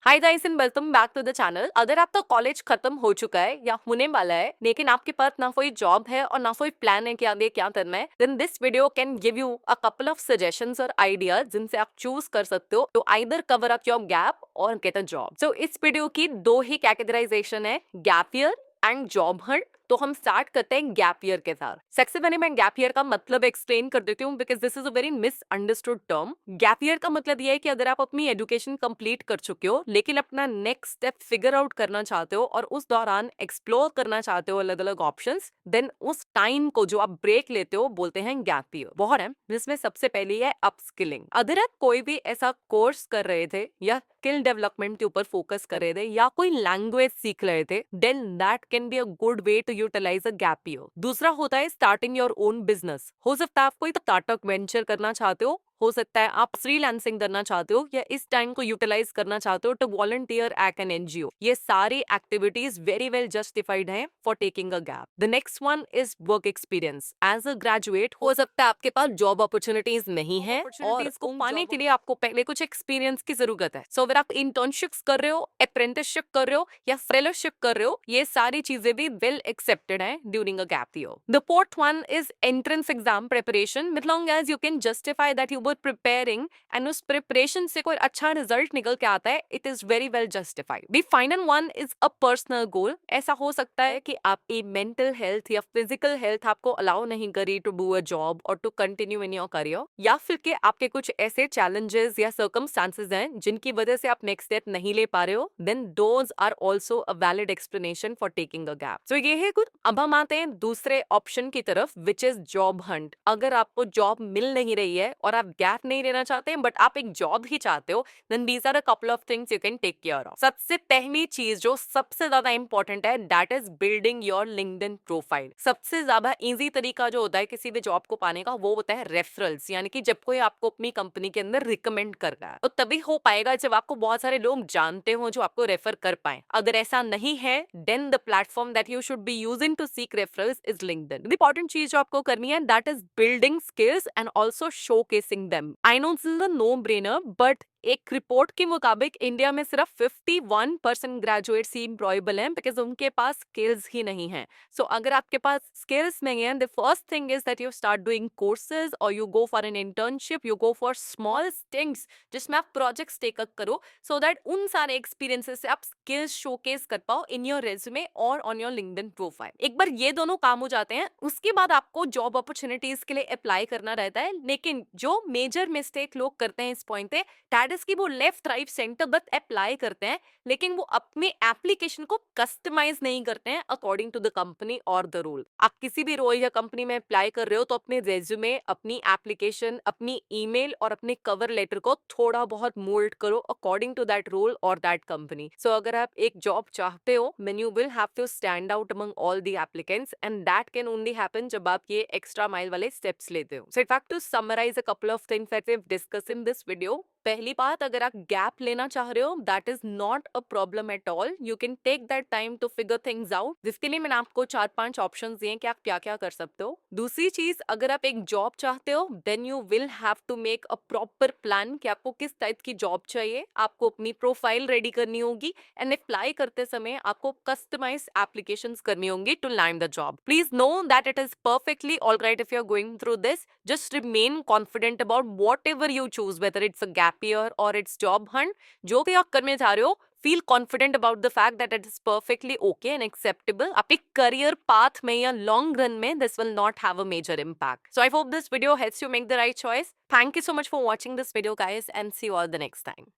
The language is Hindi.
Hi guys and welcome back to the channel. अगर आपका कॉलेज खत्म हो चुका है या होने वाला है लेकिन आपके पास ना कोई जॉब है और ना कोई प्लान है कि आगे क्या करना है, then this video can give you a couple of suggestions और आइडियाज जिनसे आप चूज कर सकते हो to either cover up your gap और गेट अ जॉब। सो इस वीडियो की दो ही कैटेगराइजेशन है, gap year and job hunt. तो हम स्टार्ट करते हैं गैप ईयर के साथ। सबसे पहले मैं गैप ईयर का मतलब एक्सप्लेन कर देती हूँ because this is a very misunderstood term. Gap year का मतलब ये है कि अगर आप अपनी एजुकेशन कंप्लीट कर चुके हो लेकिन अपना नेक्स्ट स्टेप फिगर आउट करना चाहते हो और उस दौरान एक्सप्लोर करना चाहते हो अलग अलग ऑप्शंस, देन उस टाइम को जो आप ब्रेक लेते हो बोलते हैं गैप ईयर। बहुत है, जिसमें सबसे पहली है अपस्किलिंग। अगर आप कोई भी ऐसा कोर्स कर रहे थे या स्किल डेवलपमेंट के ऊपर फोकस कर रहे थे या कोई लैंग्वेज सीख रहे थे, then that can be a good way to utilise a gap year. दूसरा होता है स्टार्टिंग योर ओन बिजनेस। हो सकता है आप कोई स्टार्टअप वेंचर करना चाहते हो सकता है आप फ्रीलांसिंग करना चाहते हो या इस टाइम को यूटिलाइज करना चाहते हो to volunteer at an NGO. ये सारी एक्टिविटीज वेरी वेल जस्टिफाइड हैं for taking a gap. The next one is work experience. As a graduate हो सकता है आपके पास जॉब अपॉर्चुनिटीज नहीं है और इसको पाने के लिए आपको पहले कुछ एक्सपीरियंस की जरूरत है। सो अगर आप इंटर्नशिप्स कर रहे हो, अप्रेंटिसशिप कर रहे हो या फेलोशिप कर रहे हो, ये सारी चीजें भी वेल एक्सेप्टेड है during a gap year. The fourth one is entrance exam preparation. With long as you can justify that you preparing and उस प्रिपरेशन से कोई अच्छा रिजल्ट निकल के आता है, it is very well justified. The final one is a personal goal. ऐसा हो सकता है कि आपकी मेंटल हेल्थ या फिजिकल हेल्थ आपको अलाउ नहीं करी टू डू अ जॉब और to continue in your career, या फिर कि आपके कुछ ऐसे चैलेंजेस या सर्कमस्टांसेस हैं जिनकी वजह से आप नेक्स्ट स्टेप नहीं ले पा रहे हो, then those are also a valid explanation for taking a gap. So ये है कुछ। अब हम आते हैं दूसरे ऑप्शन की तरफ विच इज जॉब हंट। अगर आपको जॉब मिल नहीं रही है और आप गैप नहीं लेना चाहते हैं बट आप एक जॉब ही चाहते हो, then these are a couple of things you can take care of. सबसे पहली चीज जो सबसे ज्यादा इंपॉर्टेंट है, that is building your LinkedIn profile. सबसे ज्यादा इजी तरीका जो होता है किसी भी जॉब को पाने का वो होता है रेफरल्स, यानी कि जब कोई आपको अपनी कंपनी के अंदर रिकमेंड कर रहा है तो तभी हो पाएगा जब आपको बहुत सारे लोग जानते हो जो आपको रेफर कर पाए। अगर ऐसा नहीं है, then the platform that you should be using to seek referrals is LinkedIn. द इंपॉर्टेंट चीज जो आपको करनी है, that is building skills and also showcasing them. I know this is a no brainer but एक रिपोर्ट के मुताबिक इंडिया में सिर्फ 51% ग्रेजुएट्स ही एम्प्लॉयबल हैं बिकॉज उनके पास स्किल्स ही नहीं है। सो अगर आपके पास स्किल्स नहीं है, the first thing is that you start doing courses और you go for an internship, you go for small things जिसमें आप प्रोजेक्ट्स टेकअप करो सो दैट उन सारे एक्सपीरियंसेस से आप स्किल्स शोकेस कर पाओ इन योर रेज्यूमे और ऑन योर लिंक्डइन प्रोफाइल। एक बार ये दोनों काम हो जाते हैं, उसके बाद आपको जॉब अपॉर्चुनिटीज के लिए अप्लाई करना रहता है। लेकिन जो मेजर मिस्टेक लोग करते हैं इस पॉइंट पे, दैट इज कि वो लेफ्ट राइट सेंटर बस अप्लाई करते हैं लेकिन वो अपने एप्लीकेशन को कस्टमाइज नहीं करते हैं अकॉर्डिंग टू द कंपनी और द रोल। आप किसी भी रोल या कंपनी में अप्लाई कर रहे हो तो अपने रेज्यूमे, अपनी एप्लीकेशन, अपनी ईमेल और अपने कवर लेटर को थोड़ा बहुत मोल्ड करो अकॉर्डिंग टू दैट रोल और दैट कंपनी। सो अगर आप एक जॉब चाहते हो, then you will have to stand out among all the applicants and that can only happen जब आप ये एक्स्ट्रा माइल वाले स्टेप्स लेते हो। So in fact to summarise a couple of things that we have discussed in this video, पहली बात, अगर आप गैप लेना चाह रहे हो, that is not a problem at all. You can take that time to figure things out, जिसके लिए मैंने आपको 4-5 ऑप्शंस दिए कि आप क्या क्या कर सकते हो। दूसरी चीज, अगर आप एक जॉब चाहते हो, then you will have to make a proper plan कि आपको किस टाइप की जॉब चाहिए। आपको अपनी प्रोफाइल रेडी करनी होगी एंड अप्लाई करते समय आपको कस्टमाइज एप्लीकेशंस करनी होंगी to land the job. Please know that it is perfectly all right if you are going through this. Just remain confident about whatever you choose, whether it's a gap year or its job hunt, जो भी आप करने जा रहे हो, feel confident about the fact that it is perfectly okay and acceptable. आप एक career path में या long run में this will not have a major impact. So I hope this video helps you make the right choice. Thank you so much for watching this video guys and see you all the next time.